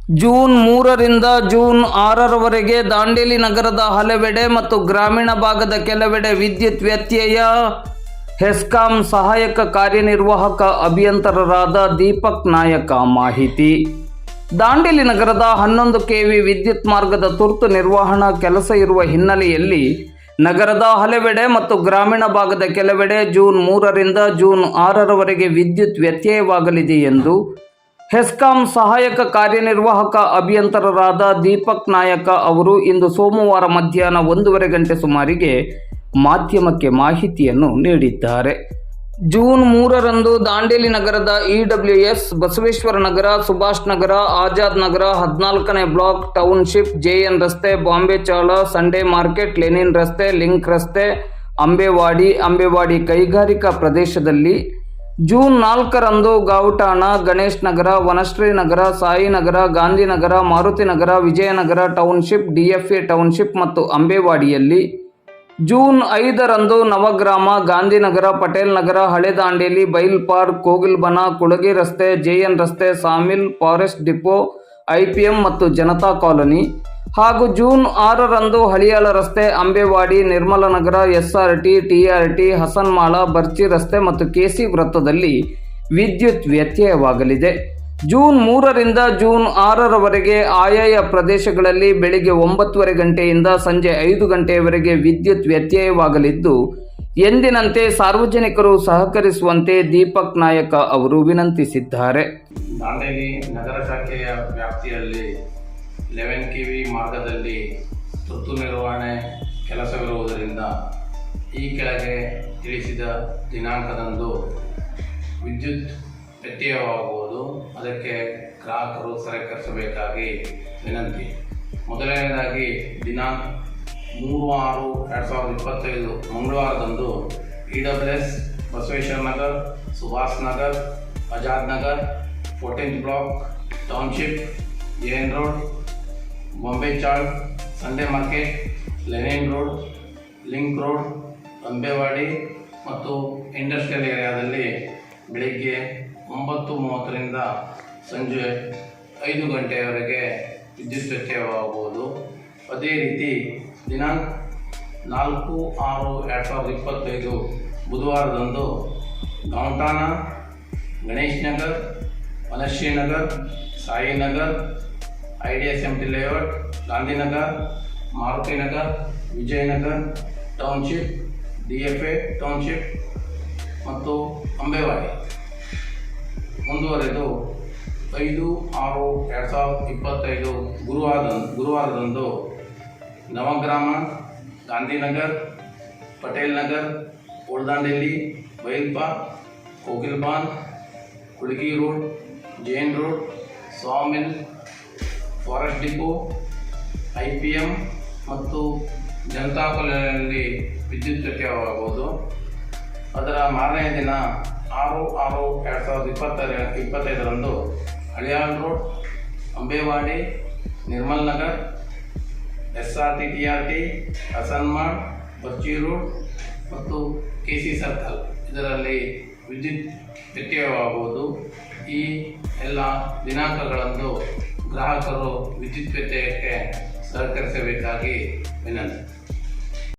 June 3ರಿಂದ June 6ರವರೆಗೆ Dandeli ನಗರದ ಹಲವೆಡೆ ಮತ್ತು ಗ್ರಾಮೀಣ ಭಾಗದ ಕೆಲವೆಡೆ ವಿದ್ಯುತ್ ವ್ಯತ್ಯಯ. ಹೆಸ್ಕಾಂ ಸಹಾಯಕ ಕಾರ್ಯನಿರ್ವಾಹಕ ಅಭಿಯಂತರರಾದ ದೀಪಕ್ ನಾಯಕ ಮಾಹಿತಿ. ದಾಂಡೇಲಿ ನಗರದ 11 ಕೆವಿ ವಿದ್ಯುತ್ ಮಾರ್ಗದ ತುರ್ತು ನಿರ್ವಹಣಾ ಕೆಲಸ ಇರುವ ಹಿನ್ನೆಲೆಯಲ್ಲಿ ನಗರದ ಹಲವೆಡೆ ಮತ್ತು ಗ್ರಾಮೀಣ ಭಾಗದ ಕೆಲವೆಡೆ ಜೂನ್ 3ರಿಂದ ಜೂನ್ 6ರವರೆಗೆ ವಿದ್ಯುತ್ ವ್ಯತ್ಯಯವಾಗಲಿದೆ ಎಂದು ಹೆಸ್ಕಾಂ ಸಹಾಯಕ ಕಾರ್ಯನಿರ್ವಾಹಕ ಅಭಿಯಂತರರಾದ ದೀಪಕ್ ನಾಯಕ ಅವರು ಇಂದು ಸೋಮವಾರ ಮಧ್ಯಾಹ್ನ 1:30 ಗಂಟೆ ಸುಮಾರಿಗೆ ಮಾಧ್ಯಮಕ್ಕೆ ಮಾಹಿತಿಯನ್ನು ನೀಡಿದ್ದಾರೆ. ಜೂನ್ 3ರಂದು ದಾಂಡೇಲಿ ನಗರದ EWS, ಬಸವೇಶ್ವರ ನಗರ, ಸುಭಾಷ್ ನಗರ, ಆಜಾದ್ ನಗರ, 14ನೇ ಬ್ಲಾಕ್, ಟೌನ್ಶಿಪ್, JN ರಸ್ತೆ, Bombay Chawl, Sunday market, Lenin ರಸ್ತೆ, ಲಿಂಕ್ ರಸ್ತೆ, ಅಂಬೇವಾಡಿ ಕೈಗಾರಿಕಾ ಪ್ರದೇಶದಲ್ಲಿ, ಜೂನ್ 4ರಂದು ಗಾವಟಾಣ, ಗಣೇಶ್ ನಗರ, ವನಶ್ರೀ ನಗರ, ಸಾಯಿನಗರ, ಗಾಂಧಿನಗರ, ಮಾರುತಿ ನಗರ, ವಿಜಯನಗರ ಟೌನ್ಶಿಪ್, DFA ಟೌನ್ಶಿಪ್ ಮತ್ತು ಅಂಬೇವಾಡಿಯಲ್ಲಿ, ಜೂನ್ 5ರಂದು ನವಗ್ರಾಮ, ಗಾಂಧಿನಗರ, ಪಟೇಲ್ ನಗರ, ಹಳೆ ದಾಂಡೇಲಿ, ಬೈಲ್ ಪಾರ್ಕ್, ಕೋಗಿಲ್ಬನ, ಕುಳಗಿ ರಸ್ತೆ, JN ರಸ್ತೆ, ಸಾಮಿಲ್, ಫಾರೆಸ್ಟ್ ಡಿಪೋ, IPM ಮತ್ತು ಜನತಾ ಕಾಲೋನಿ ಹಾಗೂ ಜೂನ್ 6ರಂದು ಹಳಿಯಾಳ ರಸ್ತೆ, ಅಂಬೇವಾಡಿ, ನಿರ್ಮಲನಗರ, SRT, TRT, ಹಸನ್ಮಾಳ, ಬರ್ಚಿ ರಸ್ತೆ ಮತ್ತು KC ವೃತ್ತದಲ್ಲಿ ವಿದ್ಯುತ್ ವ್ಯತ್ಯಯವಾಗಲಿದೆ. ಜೂನ್ 3ರಿಂದ ಜೂನ್ 6ರವರೆಗೆ ಆಯಾಯ ಪ್ರದೇಶಗಳಲ್ಲಿ ಬೆಳಿಗ್ಗೆ 9:30 ಗಂಟೆಯಿಂದ ಸಂಜೆ 5 ಗಂಟೆಯವರೆಗೆ ವಿದ್ಯುತ್ ವ್ಯತ್ಯಯವಾಗಲಿದ್ದು, ಎಂದಿನಂತೆ ಸಾರ್ವಜನಿಕರು ಸಹಕರಿಸುವಂತೆ ದೀಪಕ್ ನಾಯಕ ಅವರು ವಿನಂತಿಸಿದ್ದಾರೆ. ದಾಂಡೇಲಿ ನಗರ ಶಾಖೆಯ ವ್ಯಾಪ್ತಿಯಲ್ಲಿ 11 KV ಮಾರ್ಗದಲ್ಲಿ ತುರ್ತು ನಿರ್ವಹಣೆ ಕೆಲಸವಿರುವುದರಿಂದ ಈ ಕೆಳಗೆ ತಿಳಿಸಿದ ದಿನಾಂಕದಂದು ವಿದ್ಯುತ್ ವ್ಯತ್ಯಯವಾಗುವುದು. ಅದಕ್ಕೆ ಗ್ರಾಹಕರು ಸಹಕರಿಸಬೇಕಾಗಿ ವಿನಂತಿ. ಮೊದಲನೆಯದಾಗಿ ದಿನಾಂಕ 3/6/2025 ಮಂಗಳವಾರದಂದು EWS, Basaveshwara Nagar, Subhash Nagar, Azad Nagar, 14th block, township, JN road, Bombay Chawl, Sunday market, Lenin road, link road, Ambewadi ಮತ್ತು ಇಂಡಸ್ಟ್ರಿಯಲ್ ಏರಿಯಾದಲ್ಲಿ ಬೆಳಿಗ್ಗೆ 9:30ರಿಂದ ಸಂಜೆ 5 ಗಂಟೆಯವರೆಗೆ ವಿದ್ಯುತ್ ವ್ಯತ್ಯಯವಾಗುವುದು. ಅದೇ ರೀತಿ ದಿನಾಂಕ 4/6/2025 ಬುಧವಾರದಂದು Gavatana, Ganesh Nagar, Vanashree Nagar, Sainagar, IDSMT layout, Gandhinagar, Maruti Nagar, Vijayanagar township, DFA township ಮತ್ತು ಅಂಬೇವಾಡಿ. ಮುಂದುವರೆದು 5/6/2025 ಗುರುವಾರದಂದು ನವಗ್ರಾಮ, ಗಾಂಧಿನಗರ್, ಪಟೇಲ್ ನಗರ್, ಓಲ್ಡ್ ದಾಂಡೇಲಿ, ಬೈಲ್ park, Kogilban, Kulagi road, JN road, sawmill, forest depot, IPM ಮತ್ತು ಜನತಾ ಕಾಲೋನಿಯಲ್ಲಿ ವಿದ್ಯುತ್ ವ್ಯತ್ಯಯವಾಗುವುದು. ಅದರ ಮಾರನೆಯ ದಿನ 6/6/2025ರಂದು Haliyal road, Ambewadi, Nirmal Nagar, SRT, TRT, Hasanmal, Barchi road ಮತ್ತು KC ಸರ್ಕಲ್ ಇದರಲ್ಲಿ ವಿದ್ಯುತ್ ವ್ಯತ್ಯಯವಾಗುವುದು. ಈ ಎಲ್ಲ ದಿನಾಂಕಗಳಂದು ಗ್ರಾಹಕರು ವಿದ್ಯುತ್ ವ್ಯತ್ಯಯಕ್ಕೆ ಸಹಕರಿಸಬೇಕಾಗಿ ವಿನಂತಿ.